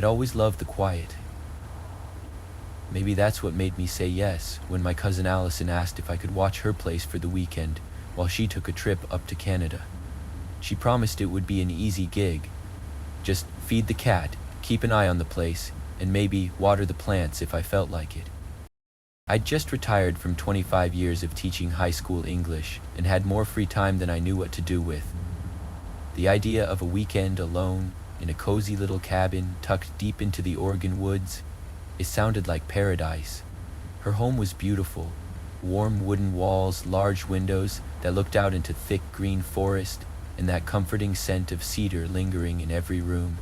I'd always loved the quiet. Maybe that's what made me say yes when my cousin Allison asked if I could watch her place for the weekend while she took a trip up to Canada. She promised it would be an easy gig. Just feed the cat, keep an eye on the place, and maybe water the plants if I felt like it. I'd just retired from 25 years of teaching high school English and had more free time than I knew what to do with. The idea of a weekend alone in a cozy little cabin tucked deep into the Oregon woods, it sounded like paradise. Her home was beautiful. Warm wooden walls, large windows that looked out into thick green forest, and that comforting scent of cedar lingering in every room.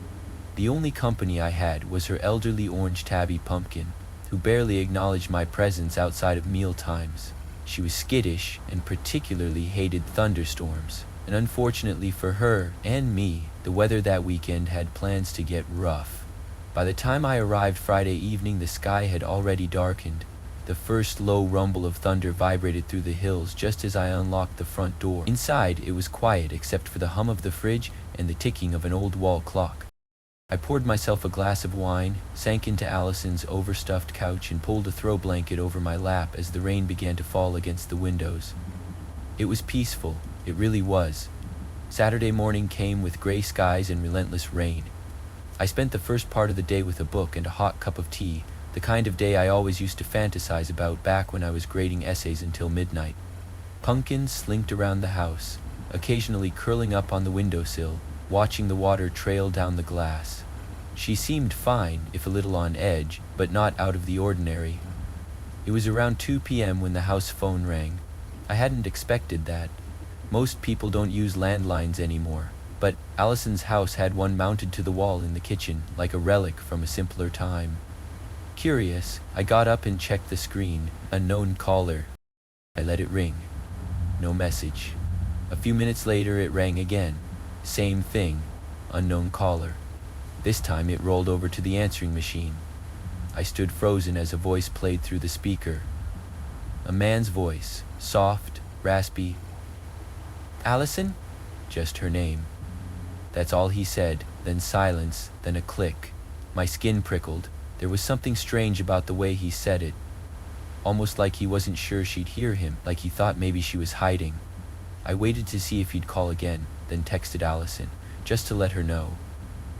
The only company I had was her elderly orange tabby Pumpkin, who barely acknowledged my presence outside of meal times. She was skittish and particularly hated thunderstorms, and unfortunately for her and me, the weather that weekend had plans to get rough. By the time I arrived Friday evening, the sky had already darkened. The first low rumble of thunder vibrated through the hills just as I unlocked the front door. Inside, it was quiet except for the hum of the fridge and the ticking of an old wall clock. I poured myself a glass of wine, sank into Allison's overstuffed couch, and pulled a throw blanket over my lap as the rain began to fall against the windows. It was peaceful, it really was. Saturday morning came with gray skies and relentless rain. I spent the first part of the day with a book and a hot cup of tea, the kind of day I always used to fantasize about back when I was grading essays until midnight. Pumpkin slinked around the house, occasionally curling up on the windowsill, watching the water trail down the glass. She seemed fine, if a little on edge, but not out of the ordinary. It was around 2 p.m. when the house phone rang. I hadn't expected that. Most people don't use landlines anymore, but Allison's house had one mounted to the wall in the kitchen, like a relic from a simpler time. Curious, I got up and checked the screen. Unknown caller. I let it ring. No message. A few minutes later it rang again. Same thing. Unknown caller. This time it rolled over to the answering machine. I stood frozen as a voice played through the speaker. A man's voice, soft, raspy. Allison? Just her name. That's all he said, then silence, then a click. My skin prickled. There was something strange about the way he said it. Almost like he wasn't sure she'd hear him, like he thought maybe she was hiding. I waited to see if he'd call again, then texted Allison, just to let her know.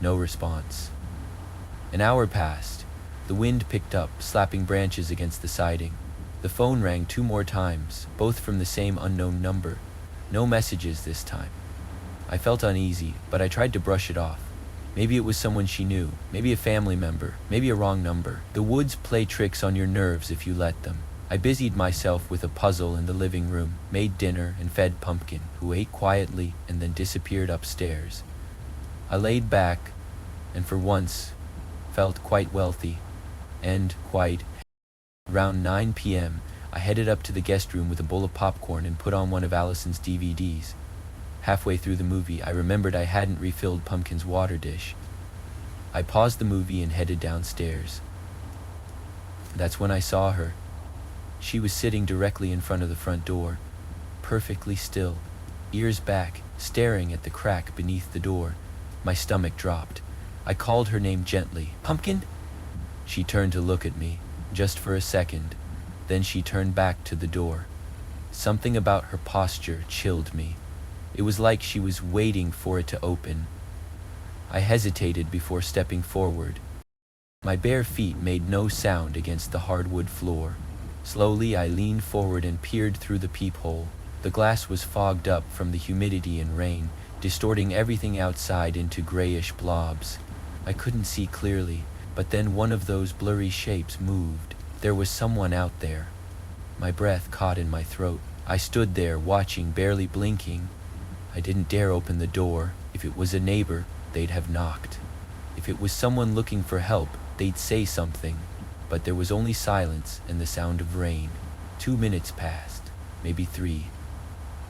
No response. An hour passed. The wind picked up, slapping branches against the siding. The phone rang 2 more times, both from the same unknown number. No messages this time. I felt uneasy, but I tried to brush it off. Maybe it was someone she knew, maybe a family member, maybe a wrong number. The woods play tricks on your nerves if you let them. I busied myself with a puzzle in the living room, made dinner, and fed Pumpkin, who ate quietly and then disappeared upstairs. I laid back, and for once, felt quite wealthy, and quite. Around 9 p.m., I headed up to the guest room with a bowl of popcorn and put on one of Allison's DVDs. Halfway through the movie, I remembered I hadn't refilled Pumpkin's water dish. I paused the movie and headed downstairs. That's when I saw her. She was sitting directly in front of the front door, perfectly still, ears back, staring at the crack beneath the door. My stomach dropped. I called her name gently. Pumpkin? She turned to look at me, just for a second. Then she turned back to the door. Something about her posture chilled me. It was like she was waiting for it to open. I hesitated before stepping forward. My bare feet made no sound against the hardwood floor. Slowly, I leaned forward and peered through the peephole. The glass was fogged up from the humidity and rain, distorting everything outside into grayish blobs. I couldn't see clearly, but then one of those blurry shapes moved. There was someone out there. My breath caught in my throat. I stood there, watching, barely blinking. I didn't dare open the door. If it was a neighbor, they'd have knocked. If it was someone looking for help, they'd say something. But there was only silence and the sound of rain. 2 minutes passed, maybe 3.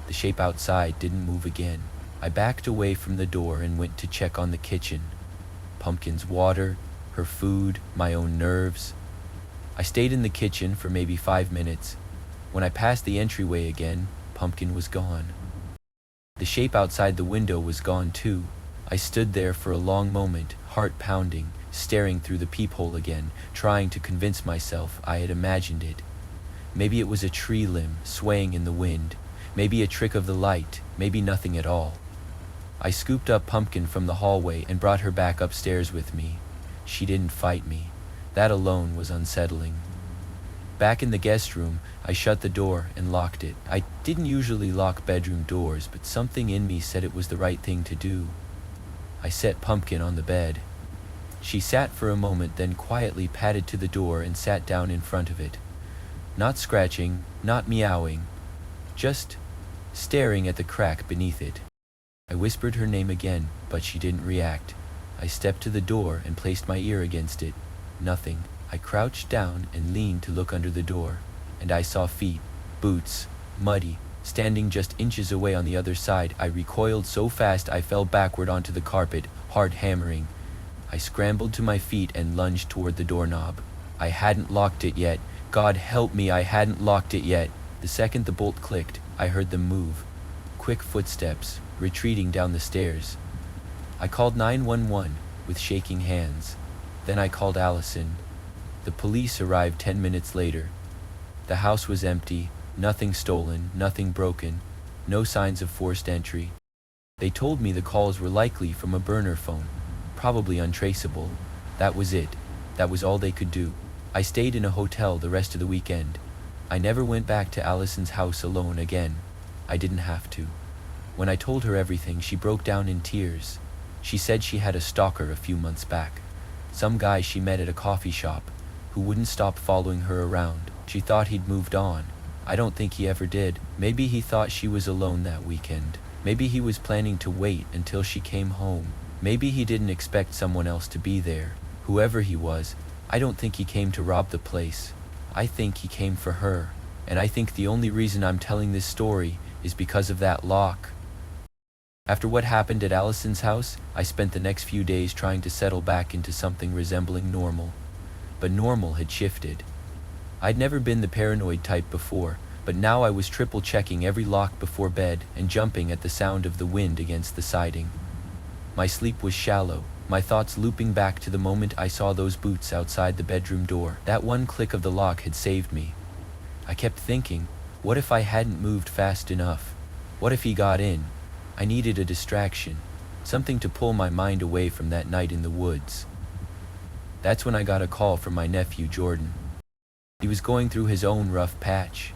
The shape outside didn't move again. I backed away from the door and went to check on the kitchen. Pumpkin's water, her food, my own nerves. I stayed in the kitchen for maybe 5 minutes. When I passed the entryway again, Pumpkin was gone. The shape outside the window was gone too. I stood there for a long moment, heart pounding, staring through the peephole again, trying to convince myself I had imagined it. Maybe it was a tree limb swaying in the wind, maybe a trick of the light, maybe nothing at all. I scooped up Pumpkin from the hallway and brought her back upstairs with me. She didn't fight me. That alone was unsettling. Back in the guest room, I shut the door and locked it. I didn't usually lock bedroom doors, but something in me said it was the right thing to do. I set Pumpkin on the bed. She sat for a moment, then quietly padded to the door and sat down in front of it. Not scratching, not meowing, just staring at the crack beneath it. I whispered her name again, but she didn't react. I stepped to the door and placed my ear against it. Nothing. I crouched down and leaned to look under the door, and I saw feet, boots, muddy, standing just inches away on the other side. I recoiled so fast I fell backward onto the carpet, heart hammering. I scrambled to my feet and lunged toward the doorknob. I hadn't locked it yet. God help me, I hadn't locked it yet. The second the bolt clicked, I heard them move. Quick footsteps, retreating down the stairs. I called 911 with shaking hands. Then I called Allison. The police arrived 10 minutes later. The house was empty, nothing stolen, nothing broken, no signs of forced entry. They told me the calls were likely from a burner phone, probably untraceable. That was it. That was all they could do. I stayed in a hotel the rest of the weekend. I never went back to Allison's house alone again. I didn't have to. When I told her everything, she broke down in tears. She said she had a stalker a few months back. Some guy she met at a coffee shop who wouldn't stop following her around. She thought he'd moved on. I don't think he ever did. Maybe he thought she was alone that weekend. Maybe he was planning to wait until she came home. Maybe he didn't expect someone else to be there. Whoever he was, I don't think he came to rob the place. I think he came for her. And I think the only reason I'm telling this story is because of that lock. After what happened at Allison's house, I spent the next few days trying to settle back into something resembling normal. But normal had shifted. I'd never been the paranoid type before, but now I was triple checking every lock before bed and jumping at the sound of the wind against the siding. My sleep was shallow, my thoughts looping back to the moment I saw those boots outside the bedroom door. That one click of the lock had saved me. I kept thinking, what if I hadn't moved fast enough? What if he got in? I needed a distraction, something to pull my mind away from that night in the woods. That's when I got a call from my nephew Jordan. He was going through his own rough patch.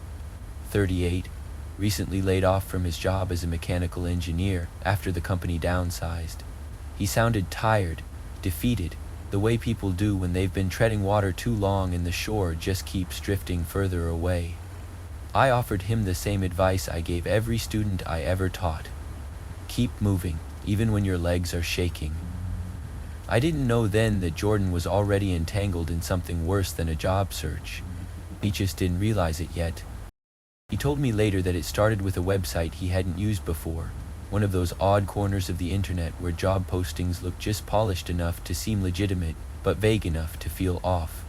38, recently laid off from his job as a mechanical engineer after the company downsized. He sounded tired, defeated, the way people do when they've been treading water too long and the shore just keeps drifting further away. I offered him the same advice I gave every student I ever taught. Keep moving, even when your legs are shaking. I didn't know then that Jordan was already entangled in something worse than a job search. He just didn't realize it yet. He told me later that it started with a website he hadn't used before, one of those odd corners of the internet where job postings look just polished enough to seem legitimate, but vague enough to feel off.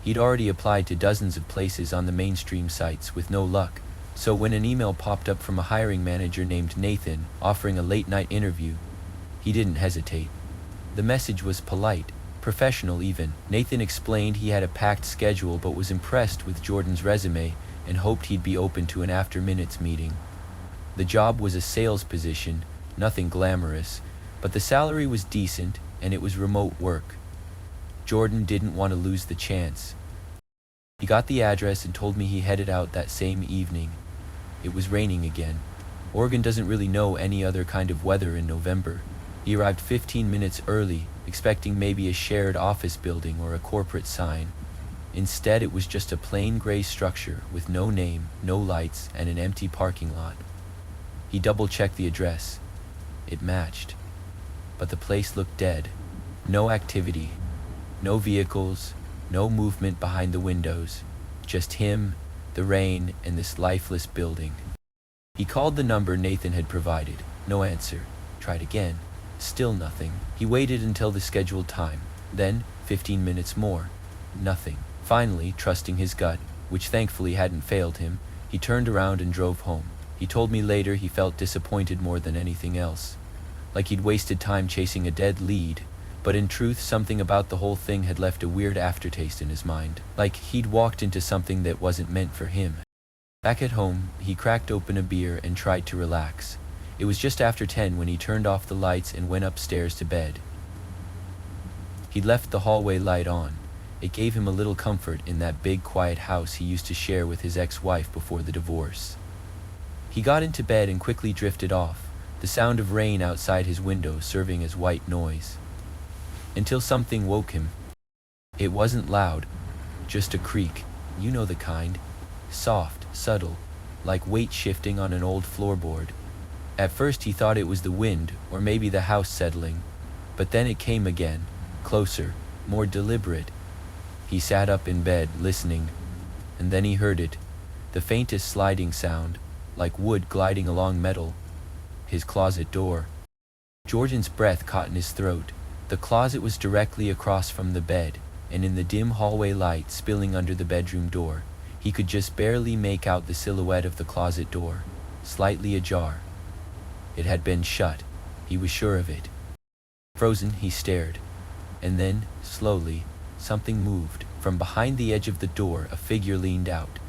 He'd already applied to dozens of places on the mainstream sites with no luck, so when an email popped up from a hiring manager named Nathan offering a late-night interview, he didn't hesitate. The message was polite, professional even. Nathan explained he had a packed schedule but was impressed with Jordan's resume and hoped he'd be open to an after-minutes meeting. The job was a sales position, nothing glamorous, but the salary was decent and it was remote work. Jordan didn't want to lose the chance. He got the address and told me he headed out that same evening. It was raining again. Oregon doesn't really know any other kind of weather in November. He arrived 15 minutes early, expecting maybe a shared office building or a corporate sign. Instead, it was just a plain gray structure with no name, no lights, and an empty parking lot. He double-checked the address. It matched. But the place looked dead. No activity. No vehicles. No movement behind the windows. Just him, the rain, and this lifeless building. He called the number Nathan had provided. No answer. Tried again. Still nothing. He waited until the scheduled time. Then, 15 minutes more. Nothing. Finally, trusting his gut, which thankfully hadn't failed him, he turned around and drove home. He told me later he felt disappointed more than anything else. Like he'd wasted time chasing a dead lead, But in truth, something about the whole thing had left a weird aftertaste in his mind, like he'd walked into something that wasn't meant for him. Back at home, he cracked open a beer and tried to relax. It was just after 10 when he turned off the lights and went upstairs to bed. He'd left the hallway light on. It gave him a little comfort in that big, quiet house he used to share with his ex-wife before the divorce. He got into bed and quickly drifted off, the sound of rain outside his window serving as white noise. Until something woke him. It wasn't loud, just a creak, you know the kind, soft, subtle, like weight shifting on an old floorboard. At first he thought it was the wind, or maybe the house settling, but then it came again, closer, more deliberate. He sat up in bed, listening, and then he heard it, the faintest sliding sound, like wood gliding along metal. His closet door. Jordan's breath caught in his throat. The closet was directly across from the bed, and in the dim hallway light spilling under the bedroom door, he could just barely make out the silhouette of the closet door, slightly ajar. It had been shut. He was sure of it. Frozen, he stared, and then, slowly, something moved. From behind the edge of the door, a figure leaned out,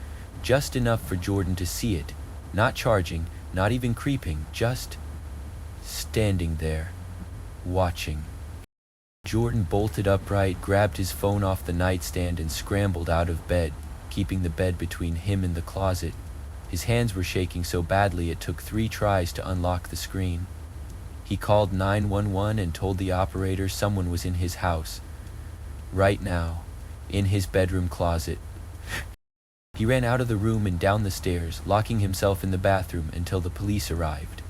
just enough for Jordan to see it, not charging, not even creeping, just standing there, watching. Jordan bolted upright, grabbed his phone off the nightstand and scrambled out of bed, keeping the bed between him and the closet. His hands were shaking so badly it took 3 tries to unlock the screen. He called 911 and told the operator someone was in his house, right now, in his bedroom closet. He ran out of the room and down the stairs, locking himself in the bathroom until the police arrived.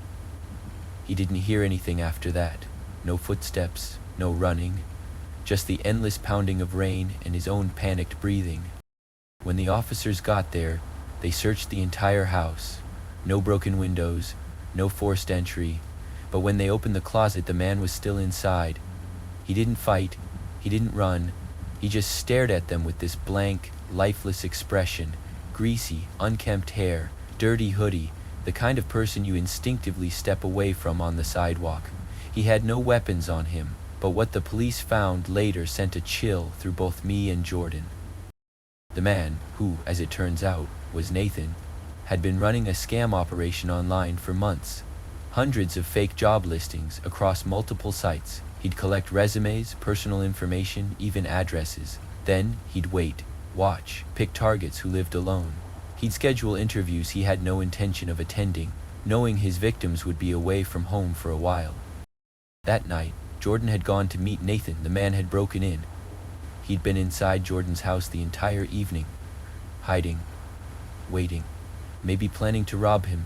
He didn't hear anything after that. No footsteps, no running, just the endless pounding of rain and his own panicked breathing. When the officers got there, they searched the entire house. No broken windows, no forced entry, but when they opened the closet, the man was still inside. He didn't fight, he didn't run, he just stared at them with this blank, lifeless expression, greasy, unkempt hair, dirty hoodie, the kind of person you instinctively step away from on the sidewalk. He had no weapons on him, but what the police found later sent a chill through both me and Jordan. The man, who, as it turns out, was Nathan, had been running a scam operation online for months. Hundreds of fake job listings across multiple sites. He'd collect resumes, personal information, even addresses. Then he'd wait, watch, pick targets who lived alone. He'd schedule interviews he had no intention of attending, knowing his victims would be away from home for a while. That night, Jordan had gone to meet Nathan. The man had broken in. He'd been inside Jordan's house the entire evening, hiding, waiting, maybe planning to rob him,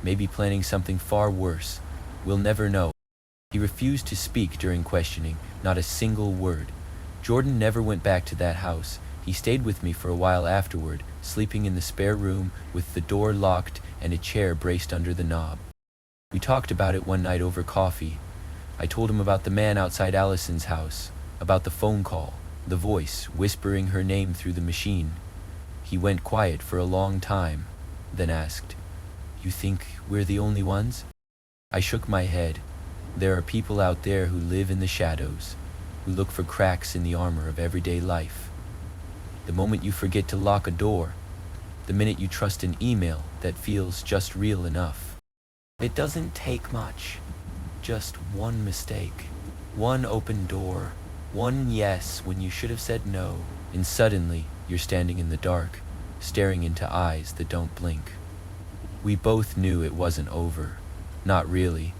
maybe planning something far worse. We'll never know. He refused to speak during questioning, not a single word. Jordan never went back to that house. He stayed with me for a while afterward, sleeping in the spare room with the door locked and a chair braced under the knob. We talked about it one night over coffee. I told him about the man outside Allison's house, about the phone call, the voice whispering her name through the machine. He went quiet for a long time, then asked, "You think we're the only ones?" I shook my head. There are people out there who live in the shadows, who look for cracks in the armor of everyday life. The moment you forget to lock a door, the minute you trust an email that feels just real enough. It doesn't take much. Just one mistake, one open door, one yes when you should have said no, and suddenly you're standing in the dark, staring into eyes that don't blink. We both knew it wasn't over. Not really,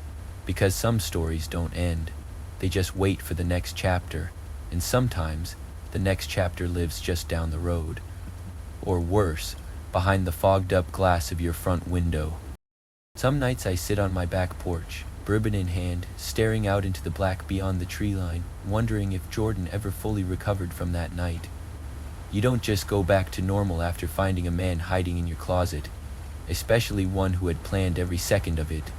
because some stories don't end. They just wait for the next chapter, and sometimes the next chapter lives just down the road. Or worse, behind the fogged-up glass of your front window. Some nights I sit on my back porch, bourbon in hand, staring out into the black beyond the tree line, wondering if Jordan ever fully recovered from that night. You don't just go back to normal after finding a man hiding in your closet, especially one who had planned every second of it.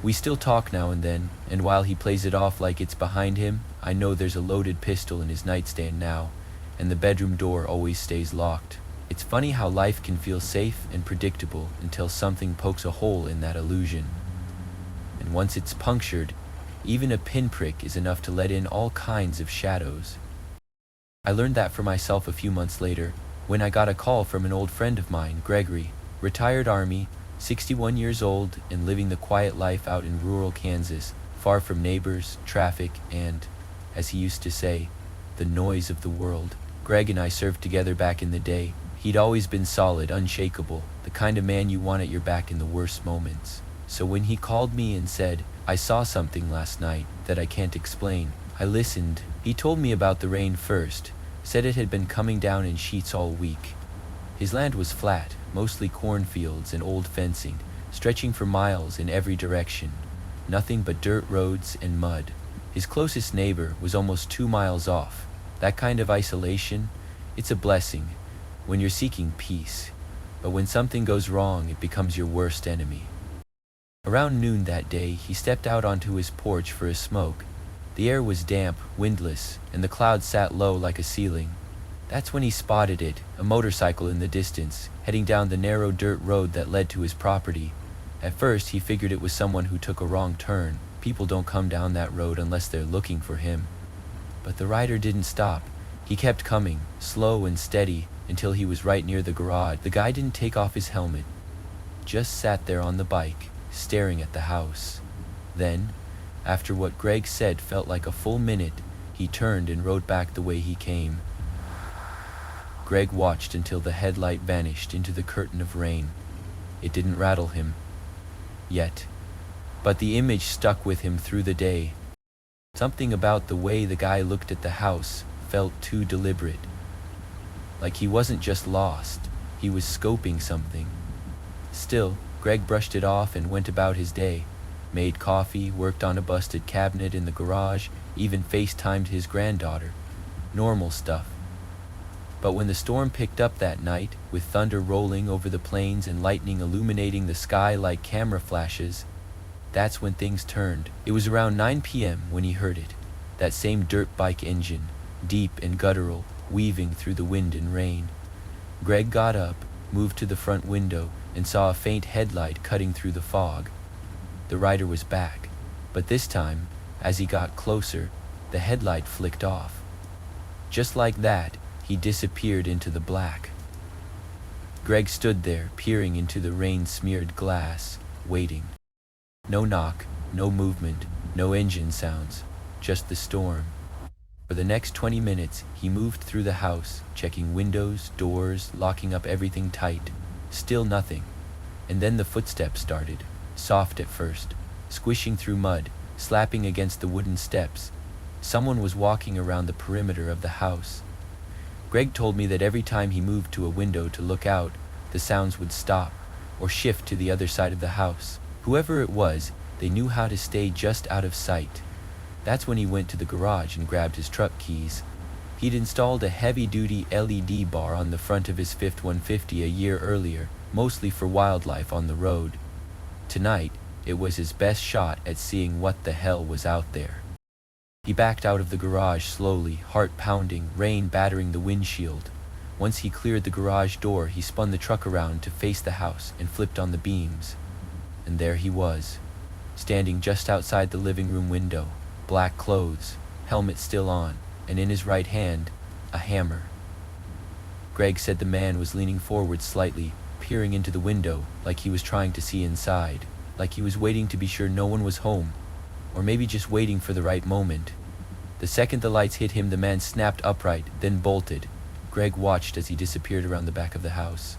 We still talk now and then, and while he plays it off like it's behind him, I know there's a loaded pistol in his nightstand now, and the bedroom door always stays locked. It's funny how life can feel safe and predictable until something pokes a hole in that illusion. And once it's punctured, Even a pinprick is enough to let in all kinds of shadows. I learned that for myself a few months later, when I got a call from an old friend of mine, Gregory, retired Army, 61 years old and living the quiet life out in rural Kansas, far from neighbors, traffic, and, as he used to say, the noise of the world. Greg and I served together back in the day. He'd always been solid, unshakable, the kind of man you want at your back in the worst moments. So when he called me and said, "I saw something last night that I can't explain," I listened. He told me about the rain first, said it had been coming down in sheets all week. His land was flat, mostly cornfields and old fencing, stretching for miles in every direction. Nothing but dirt roads and mud. His closest neighbor was almost 2 miles off. That kind of isolation, it's a blessing when you're seeking peace. But when something goes wrong, it becomes your worst enemy. Around noon that day, he stepped out onto his porch for a smoke. The air was damp, windless, and the clouds sat low like a ceiling. That's when he spotted it, a motorcycle in the distance, heading down the narrow dirt road that led to his property. At first, he figured it was someone who took a wrong turn. People don't come down that road unless they're looking for him. But the rider didn't stop. He kept coming, slow and steady, until he was right near the garage. The guy didn't take off his helmet, just sat there on the bike, staring at the house. Then, after what Greg said felt like a full minute, he turned and rode back the way he came. Greg watched until the headlight vanished into the curtain of rain. It didn't rattle him, yet, but the image stuck with him through the day. Something about the way the guy looked at the house felt too deliberate. Like he wasn't just lost, he was scoping something. Still, Greg brushed it off and went about his day. Made coffee, worked on a busted cabinet in the garage, even FaceTimed his granddaughter. Normal stuff. But when the storm picked up that night, with thunder rolling over the plains and lightning illuminating the sky like camera flashes, that's when things turned. It was around 9 p.m. when he heard it. That same dirt bike engine, deep and guttural, weaving through the wind and rain. Greg got up, moved to the front window, and saw a faint headlight cutting through the fog. The rider was back, but this time, as he got closer, the headlight flicked off. Just like that, he disappeared into the black. Greg stood there, peering into the rain-smeared glass, waiting. No knock, no movement, no engine sounds, just the storm. For the next 20 minutes, he moved through the house, checking windows, doors, locking up everything tight. Still nothing. And then the footsteps started, soft at first, squishing through mud, slapping against the wooden steps. Someone was walking around the perimeter of the house. Greg told me that every time he moved to a window to look out, the sounds would stop, or shift to the other side of the house. Whoever it was, they knew how to stay just out of sight. That's when he went to the garage and grabbed his truck keys. He'd installed a heavy-duty LED bar on the front of his fifth 150 a year earlier, mostly for wildlife on the road. Tonight, it was his best shot at seeing what the hell was out there. He backed out of the garage slowly, heart pounding, rain battering the windshield. Once he cleared the garage door, he spun the truck around to face the house and flipped on the beams. And there he was, standing just outside the living room window, black clothes, helmet still on, and in his right hand, a hammer. Greg said the man was leaning forward slightly, peering into the window like he was trying to see inside, like he was waiting to be sure no one was home, or maybe just waiting for the right moment. The second the lights hit him, the man snapped upright, then bolted. Greg watched as he disappeared around the back of the house.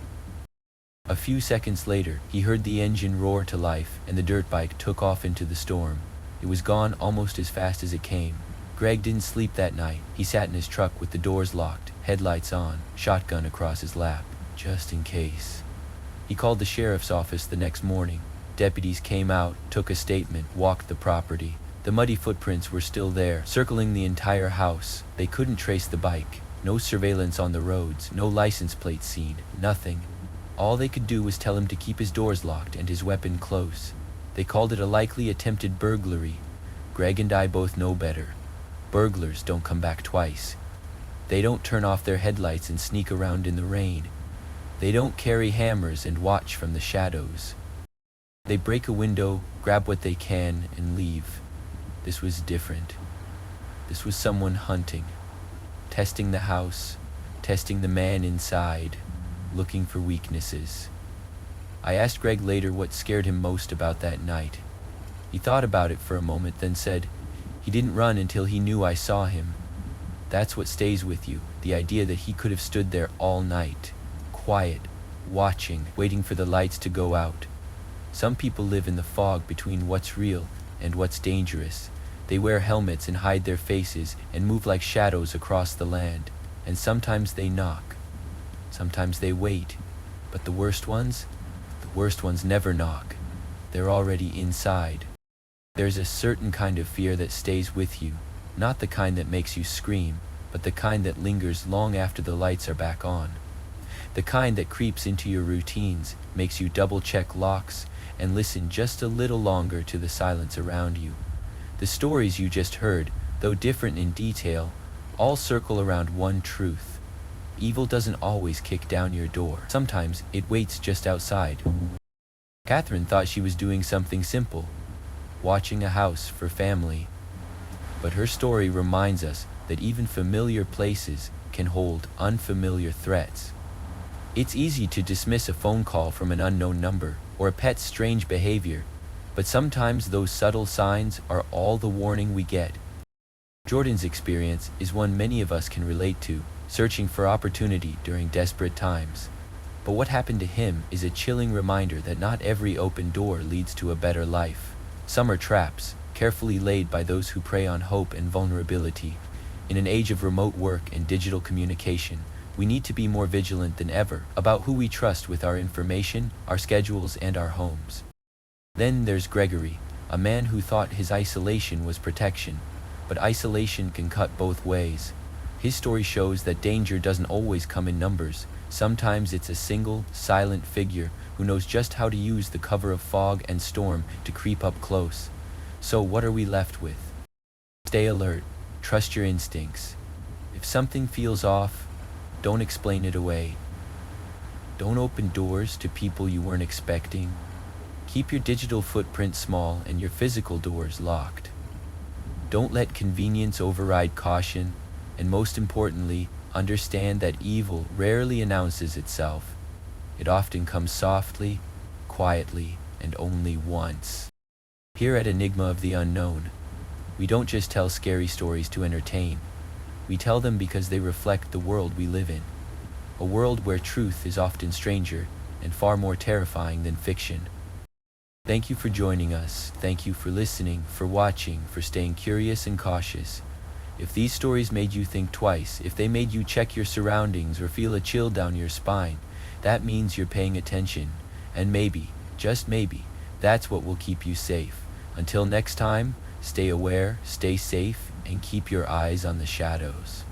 A few seconds later, he heard the engine roar to life, and the dirt bike took off into the storm. It was gone almost as fast as it came. Greg didn't sleep that night. He sat in his truck with the doors locked, headlights on, shotgun across his lap, just in case. He called the sheriff's office the next morning. Deputies came out, took a statement, walked the property. The muddy footprints were still there, circling the entire house. They couldn't trace the bike. No surveillance on the roads, no license plate seen, nothing. All they could do was tell him to keep his doors locked and his weapon close. They called it a likely attempted burglary. Greg and I both know better. Burglars don't come back twice. They don't turn off their headlights and sneak around in the rain. They don't carry hammers and watch from the shadows. They break a window, grab what they can, and leave. This was different. This was someone hunting, testing the house, testing the man inside, looking for weaknesses. I asked Greg later what scared him most about that night. He thought about it for a moment, then said, "He didn't run until he knew I saw him." That's what stays with you, the idea that he could have stood there all night, quiet, watching, waiting for the lights to go out. Some people live in the fog between what's real and what's dangerous. They wear helmets and hide their faces and move like shadows across the land. And sometimes they knock. Sometimes they wait. But the worst ones never knock. They're already inside. There's a certain kind of fear that stays with you, not the kind that makes you scream, but the kind that lingers long after the lights are back on. The kind that creeps into your routines, makes you double-check locks, and listen just a little longer to the silence around you. The stories you just heard, though different in detail, all circle around one truth. Evil doesn't always kick down your door. Sometimes it waits just outside. Catherine thought she was doing something simple, watching a house for family. But her story reminds us that even familiar places can hold unfamiliar threats. It's easy to dismiss a phone call from an unknown number or a pet's strange behavior, but sometimes those subtle signs are all the warning we get. Jordan's experience is one many of us can relate to, searching for opportunity during desperate times. But what happened to him is a chilling reminder that not every open door leads to a better life. Some are traps, carefully laid by those who prey on hope and vulnerability. In an age of remote work and digital communication, we need to be more vigilant than ever about who we trust with our information, our schedules, and our homes. Then there's Gregory, a man who thought his isolation was protection, but isolation can cut both ways. His story shows that danger doesn't always come in numbers. Sometimes it's a single, silent figure who knows just how to use the cover of fog and storm to creep up close. So what are we left with? Stay alert, trust your instincts. If something feels off, don't explain it away. Don't open doors to people you weren't expecting. Keep your digital footprint small and your physical doors locked. Don't let convenience override caution, and most importantly, understand that evil rarely announces itself. It often comes softly, quietly, and only once. Here at Enigma of the Unknown, we don't just tell scary stories to entertain. We tell them because they reflect the world we live in. A world where truth is often stranger and far more terrifying than fiction. Thank you for joining us. Thank you for listening, for watching, for staying curious and cautious. If these stories made you think twice, if they made you check your surroundings or feel a chill down your spine, that means you're paying attention. And maybe, just maybe, that's what will keep you safe. Until next time, stay aware, stay safe, and keep your eyes on the shadows.